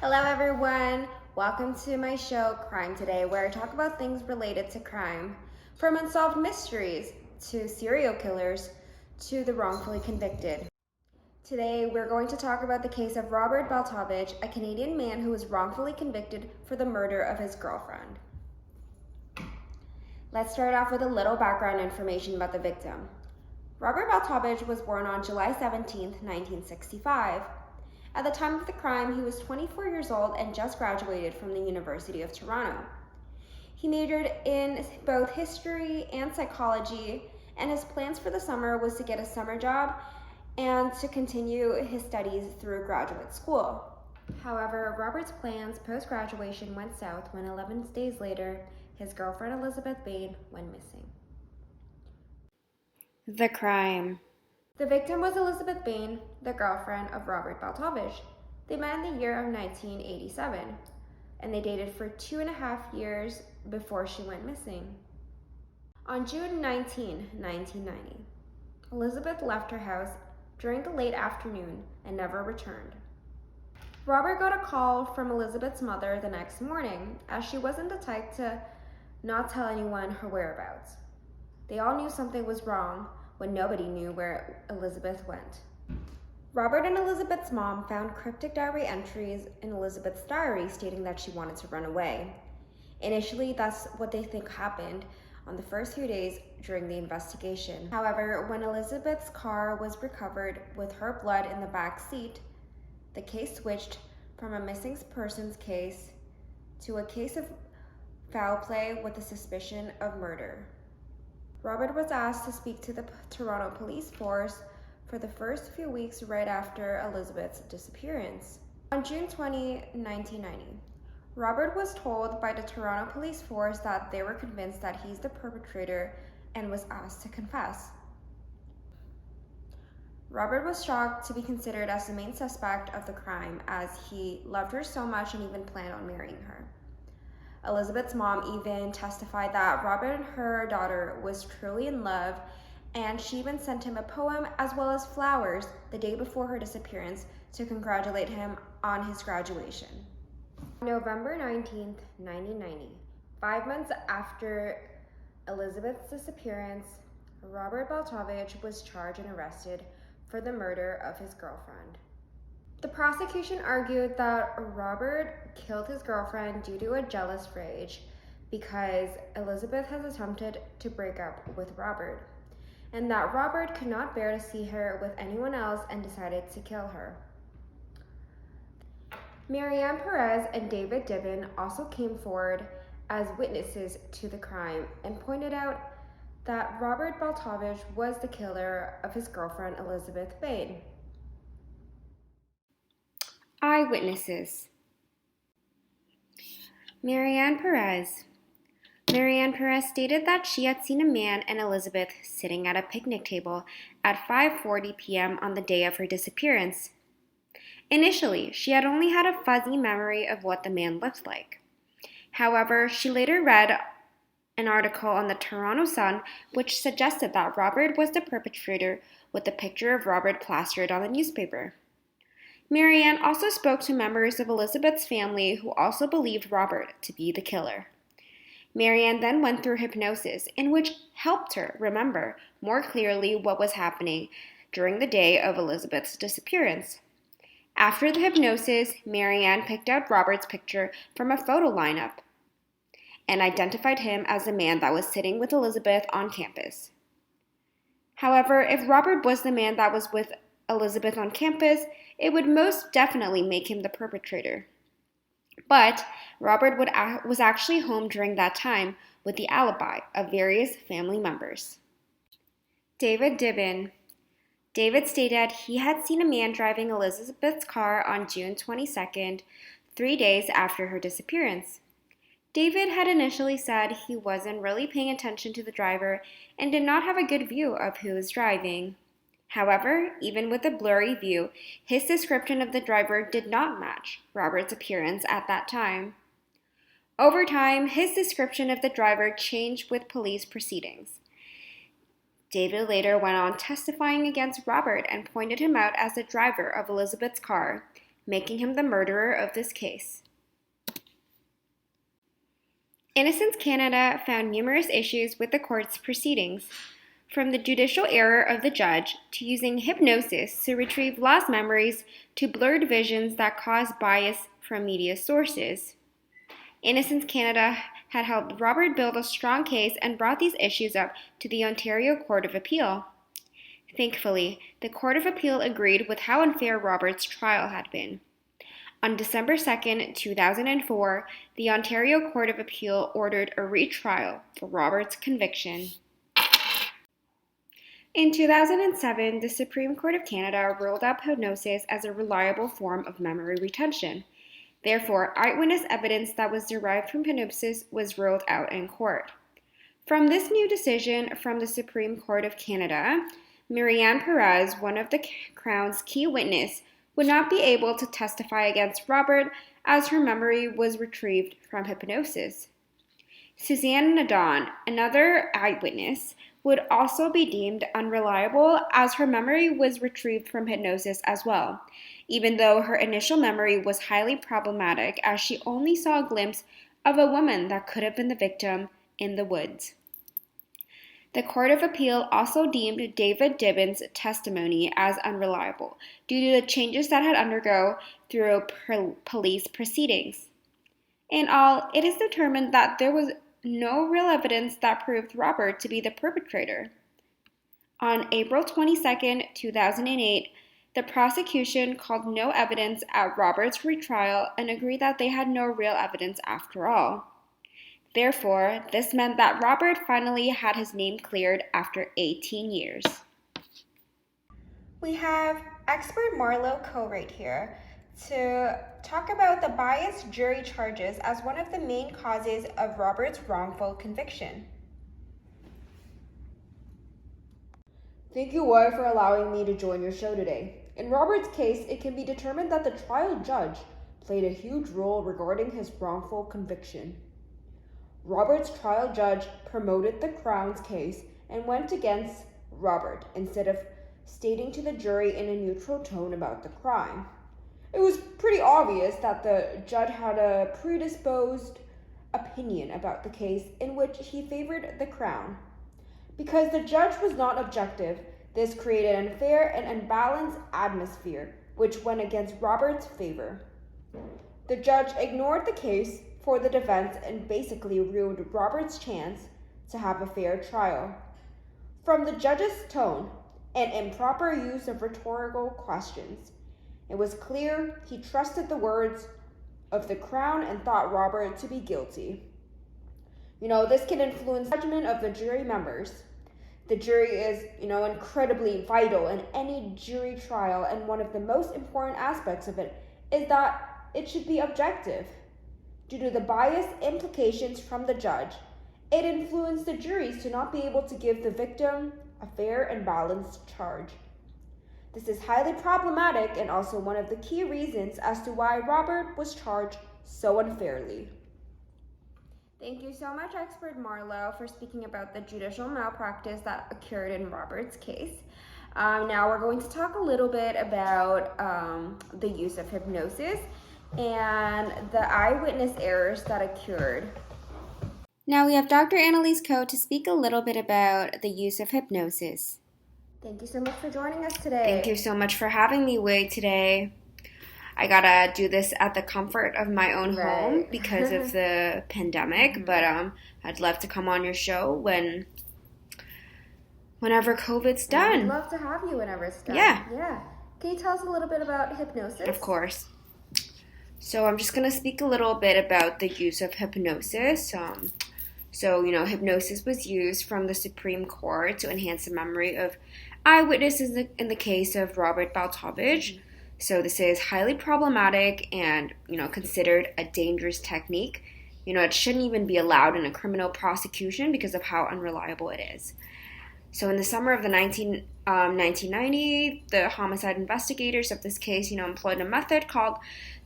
Hello everyone, welcome to my show Crime Today, where I talk about things related to crime, from unsolved mysteries to serial killers to the wrongfully convicted. Today we're going to talk about the case of Robert Baltovich, a Canadian man who was wrongfully convicted for the murder of his girlfriend. Let's start off with a little background information about the victim. Robert Baltovich was born on July 17, 1965. At the time of the crime, he was 24 years old and just graduated from the University of Toronto. He majored in both history and psychology, and his plans for the summer was to get a summer job and to continue his studies through graduate school. However, Robert's plans post-graduation went south when 11 days later, his girlfriend Elizabeth Bain went missing. The crime. The victim was Elizabeth Bain, the girlfriend of Robert Baltovich. They met in the year of 1987, and they dated for 2.5 years before she went missing. On June 19, 1990, Elizabeth left her house during the late afternoon and never returned. Robert got a call from Elizabeth's mother the next morning, as she wasn't the type to not tell anyone her whereabouts. They all knew something was wrong when nobody knew where Elizabeth went. Robert and Elizabeth's mom found cryptic diary entries in Elizabeth's diary stating that she wanted to run away. Initially, that's what they think happened on the first few days during the investigation. However, when Elizabeth's car was recovered with her blood in the back seat, the case switched from a missing persons case to a case of foul play with a suspicion of murder. Robert was asked to speak to the Toronto Police Force for the first few weeks right after Elizabeth's disappearance. On June 20, 1990, Robert was told by the Toronto Police Force that they were convinced that he's the perpetrator and was asked to confess. Robert was shocked to be considered as the main suspect of the crime, as he loved her so much and even planned on marrying her. Elizabeth's mom even testified that Robert and her daughter was truly in love, and she even sent him a poem as well as flowers the day before her disappearance to congratulate him on his graduation. November 19th, 1990, 5 months after Elizabeth's disappearance, Robert Baltovich was charged and arrested for the murder of his girlfriend. The prosecution argued that Robert killed his girlfriend due to a jealous rage because Elizabeth has attempted to break up with Robert, and that Robert could not bear to see her with anyone else and decided to kill her. Marianne Perez and David Dibben also came forward as witnesses to the crime and pointed out that Robert Baltovich was the killer of his girlfriend Elizabeth Bain. Eyewitnesses. Marianne Perez. Marianne Perez stated that she had seen a man and Elizabeth sitting at a picnic table at 5:40 p.m. on the day of her disappearance. Initially, she had only had a fuzzy memory of what the man looked like. However, she later read an article on the Toronto Sun which suggested that Robert was the perpetrator with a picture of Robert plastered on the newspaper. Marianne also spoke to members of Elizabeth's family who also believed Robert to be the killer. Marianne then went through hypnosis, in which helped her remember more clearly what was happening during the day of Elizabeth's disappearance. After the hypnosis, Marianne picked out Robert's picture from a photo lineup and identified him as the man that was sitting with Elizabeth on campus. However, if Robert was the man that was with Elizabeth on campus, it would most definitely make him the perpetrator. But Robert was actually home during that time with the alibi of various family members. David Dibben. David stated he had seen a man driving Elizabeth's car on June 22nd, 3 days after her disappearance. David had initially said he wasn't really paying attention to the driver and did not have a good view of who was driving. However, even with a blurry view, his description of the driver did not match Robert's appearance at that time. Over time, his description of the driver changed with police proceedings. David later went on testifying against Robert and pointed him out as the driver of Elizabeth's car, making him the murderer of this case. Innocence Canada found numerous issues with the court's proceedings, from the judicial error of the judge to using hypnosis to retrieve lost memories to blurred visions that cause bias from media sources. Innocence Canada had helped Robert build a strong case and brought these issues up to the Ontario Court of Appeal. Thankfully, the Court of Appeal agreed with how unfair Robert's trial had been. On December 2, 2004, the Ontario Court of Appeal ordered a retrial for Robert's conviction. In 2007, the Supreme Court of Canada ruled out hypnosis as a reliable form of memory retention. Therefore, eyewitness evidence that was derived from hypnosis was ruled out in court. From this new decision from the Supreme Court of Canada, Marianne Perez, one of the Crown's key witnesses, would not be able to testify against Robert as her memory was retrieved from hypnosis. Suzanne Nadon, another eyewitness, would also be deemed unreliable as her memory was retrieved from hypnosis as well, even though her initial memory was highly problematic as she only saw a glimpse of a woman that could have been the victim in the woods. The Court of Appeal also deemed David Dibbins' testimony as unreliable due to the changes that had undergone through police proceedings. In all, it is determined that there was no real evidence that proved Robert to be the perpetrator. On April 22, 2008, the prosecution called no evidence at Robert's retrial and agreed that they had no real evidence after all. Therefore, this meant that Robert finally had his name cleared after 18 years. We have expert Marlo Coe right here to talk about the biased jury charges as one of the main causes of Robert's wrongful conviction. Thank you, Roy, for allowing me to join your show today. In Robert's case, it can be determined that the trial judge played a huge role regarding his wrongful conviction. Robert's trial judge promoted the Crown's case and went against Robert instead of stating to the jury in a neutral tone about the crime. It was pretty obvious that the judge had a predisposed opinion about the case in which he favored the Crown. Because the judge was not objective, this created an unfair and unbalanced atmosphere, which went against Robert's favor. The judge ignored the case for the defense and basically ruined Robert's chance to have a fair trial. From the judge's tone and improper use of rhetorical questions, it was clear he trusted the words of the Crown and thought Robert to be guilty. This can influence the judgment of the jury members. The jury is, incredibly vital in any jury trial, and one of the most important aspects of it is that it should be objective. Due to the bias implications from the judge, it influenced the juries to not be able to give the victim a fair and balanced charge. This is highly problematic and also one of the key reasons as to why Robert was charged so unfairly. Thank you so much, expert Marlo, for speaking about the judicial malpractice that occurred in Robert's case. Now we're going to talk a little bit about the use of hypnosis and the eyewitness errors that occurred. Now we have Dr. Annalise Coe to speak a little bit about the use of hypnosis. Thank you so much for joining us today. Thank you so much for having me, Wei, today. I gotta do this at the comfort of my own home because of the pandemic, but I'd love to come on your show whenever COVID's done. I'd love to have you whenever it's done. Yeah. Can you tell us a little bit about hypnosis? Of course. So I'm just going to speak a little bit about the use of hypnosis. Hypnosis was used from the Supreme Court to enhance the memory of eyewitnesses in the case of Robert Baltovich. So this is highly problematic and, considered a dangerous technique. It shouldn't even be allowed in a criminal prosecution because of how unreliable it is. So in the summer of the 1990, the homicide investigators of this case, employed a method called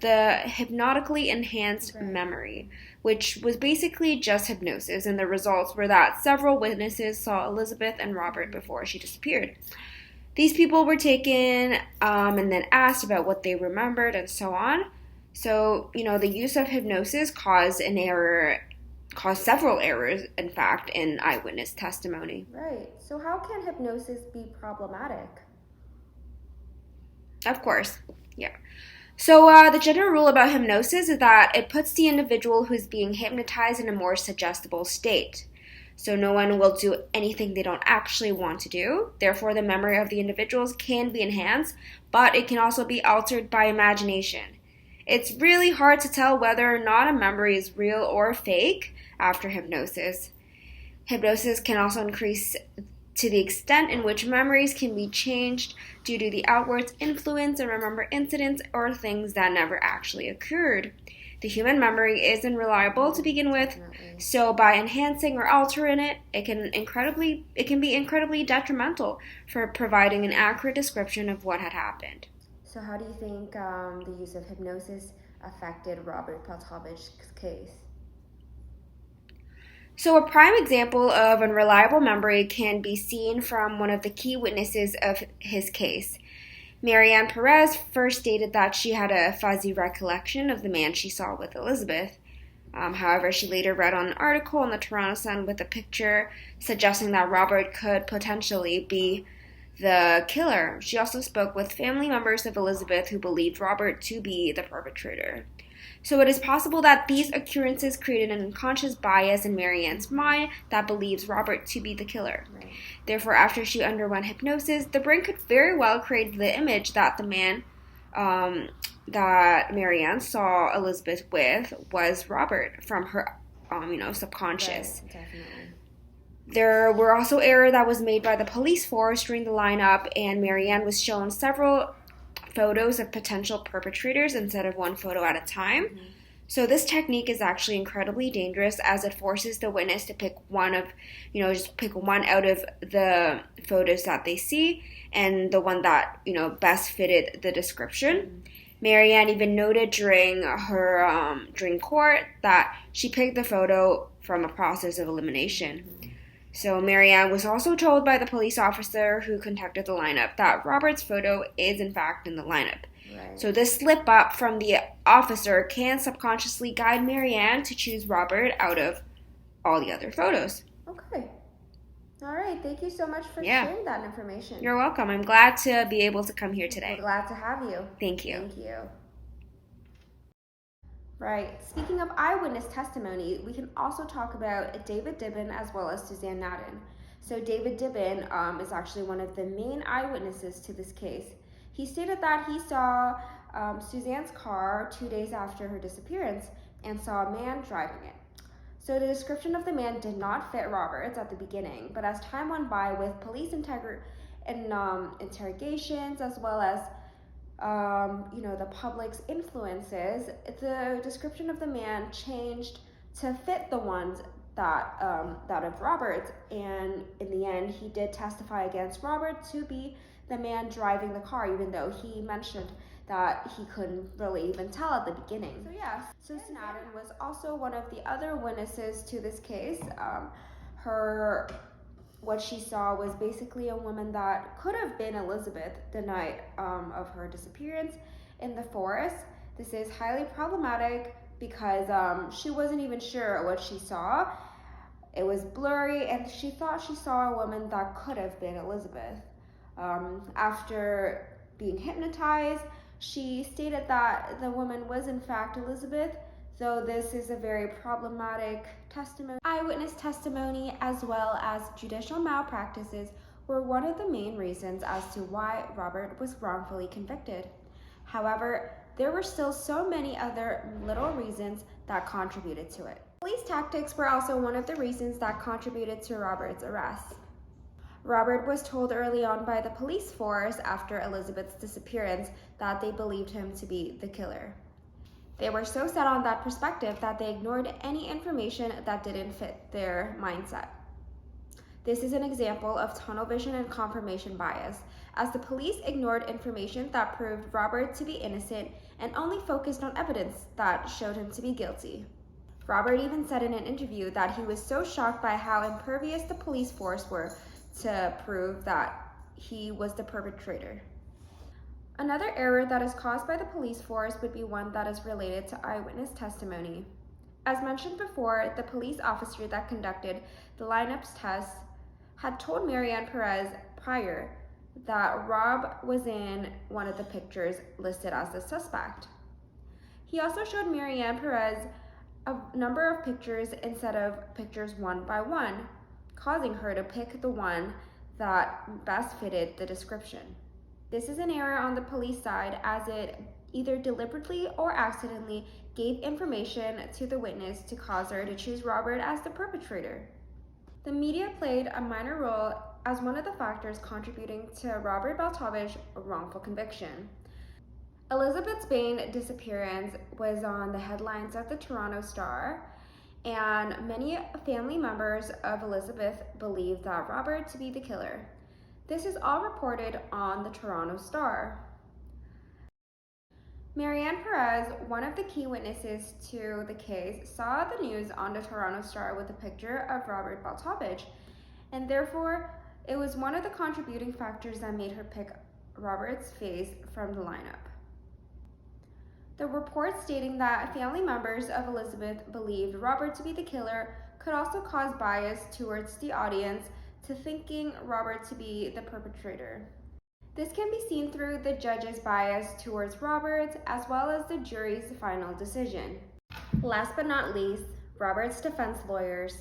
the hypnotically enhanced memory, which was basically just hypnosis, and the results were that several witnesses saw Elizabeth and Robert before she disappeared. These people were taken and then asked about what they remembered and so on. So, the use of hypnosis caused several errors, in fact, in eyewitness testimony. Right. So how can hypnosis be problematic? Of course, yeah. So the general rule about hypnosis is that it puts the individual who's being hypnotized in a more suggestible state. So no one will do anything they don't actually want to do. Therefore, the memory of the individuals can be enhanced, but it can also be altered by imagination. It's really hard to tell whether or not a memory is real or fake after hypnosis. Hypnosis can also increase to the extent in which memories can be changed due to the outward influence and remember incidents or things that never actually occurred. The human memory isn't reliable to begin with, Definitely. so by enhancing or altering it, it can be incredibly detrimental for providing an accurate description of what had happened. So how do you think the use of hypnosis affected Robert Baltovich's case? So a prime example of unreliable memory can be seen from one of the key witnesses of his case. Marianne Perez first stated that she had a fuzzy recollection of the man she saw with Elizabeth. However, she later read on an article in the Toronto Sun with a picture suggesting that Robert could potentially be the killer. She also spoke with family members of Elizabeth who believed Robert to be the perpetrator. So it is possible that these occurrences created an unconscious bias in Marianne's mind that believes Robert to be the killer. Right. Therefore, after she underwent hypnosis, the brain could very well create the image that the man that Marianne saw Elizabeth with was Robert from her, subconscious. Right, definitely. There were also errors that was made by the police force during the lineup, and Marianne was shown several photos of potential perpetrators instead of one photo at a time. Mm-hmm. So this technique is actually incredibly dangerous as it forces the witness to pick one out of the photos that they see and the one that, best fitted the description. Mm-hmm. Marianne even noted during court that she picked the photo from a process of elimination. Mm-hmm. So Marianne was also told by the police officer who conducted the lineup that Robert's photo is in fact in the lineup. Right. So this slip up from the officer can subconsciously guide Marianne to choose Robert out of all the other photos. Okay. All right. Thank you so much for Yeah. sharing that information. You're welcome. I'm glad to be able to come here We're today. glad to have you. Thank you. Thank you. Right. Speaking of eyewitness testimony, we can also talk about David Dibben as well as Suzanne Naden. So David Dibben is actually one of the main eyewitnesses to this case. He stated that he saw Suzanne's car 2 days after her disappearance and saw a man driving it. So the description of the man did not fit Robert's at the beginning, but as time went by with police interrogations as well as the public's influences, the description of the man changed to fit the ones that of Robert, and in the end he did testify against Robert to be the man driving the car, even though he mentioned that he couldn't really even tell at the beginning. So yes, Suzanne Naden was also one of the other witnesses to this case. What she saw was basically a woman that could have been Elizabeth the night of her disappearance in the forest. This is highly problematic because she wasn't even sure what she saw. It was blurry and she thought she saw a woman that could have been Elizabeth. After being hypnotized, she stated that the woman was in fact Elizabeth, though this is a very problematic testimony. Eyewitness testimony as well as judicial malpractices were one of the main reasons as to why Robert was wrongfully convicted. However, there were still so many other little reasons that contributed to it. Police tactics were also one of the reasons that contributed to Robert's arrest. Robert was told early on by the police force after Elizabeth's disappearance that they believed him to be the killer. They were so set on that perspective that they ignored any information that didn't fit their mindset. This is an example of tunnel vision and confirmation bias, as the police ignored information that proved Robert to be innocent and only focused on evidence that showed him to be guilty. Robert even said in an interview that he was so shocked by how impervious the police force were to prove that he was the perpetrator. Another error that is caused by the police force would be one that is related to eyewitness testimony. As mentioned before, the police officer that conducted the lineups test had told Marianne Perez prior that Rob was in one of the pictures listed as the suspect. He also showed Marianne Perez a number of pictures instead of pictures one by one, causing her to pick the one that best fitted the description. This is an error on the police side, as it either deliberately or accidentally gave information to the witness to cause her to choose Robert as the perpetrator. The media played a minor role as one of the factors contributing to Robert Baltovich's wrongful conviction. Elizabeth Bain's disappearance was on the headlines of the Toronto Star, and many family members of Elizabeth believed that Robert to be the killer. This is all reported on the Toronto Star. Marianne Perez, one of the key witnesses to the case, saw the news on the Toronto Star with a picture of Robert Baltovich, and therefore it was one of the contributing factors that made her pick Robert's face from the lineup. The report stating that family members of Elizabeth believed Robert to be the killer could also cause bias towards the audience to thinking Robert to be the perpetrator. This can be seen through the judge's bias towards Robert, as well as the jury's final decision. Last but not least, Robert's defense lawyers.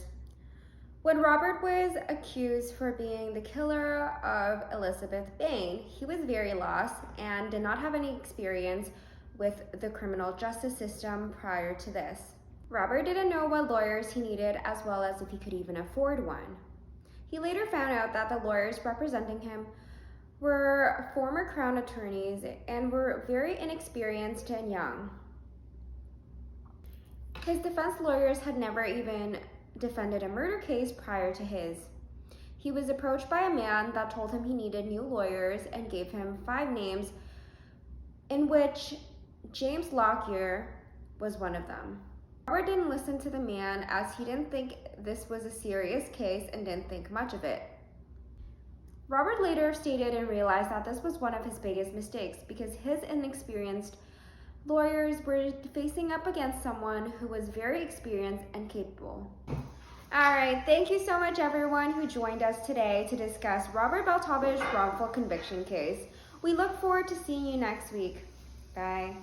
When Robert was accused for being the killer of Elizabeth Bain, he was very lost and did not have any experience with the criminal justice system prior to this. Robert didn't know what lawyers he needed, as well as if he could even afford one. He later found out that the lawyers representing him were former Crown attorneys and were very inexperienced and young. His defense lawyers had never even defended a murder case prior to his. He was approached by a man that told him he needed new lawyers and gave him 5 names, in which James Lockyer was one of them. Robert didn't listen to the man, as he didn't think this was a serious case and didn't think much of it. Robert later stated and realized that this was one of his biggest mistakes, because his inexperienced lawyers were facing up against someone who was very experienced and capable. All right, thank you so much everyone who joined us today to discuss Robert Baltovich's wrongful conviction case. We look forward to seeing you next week. Bye.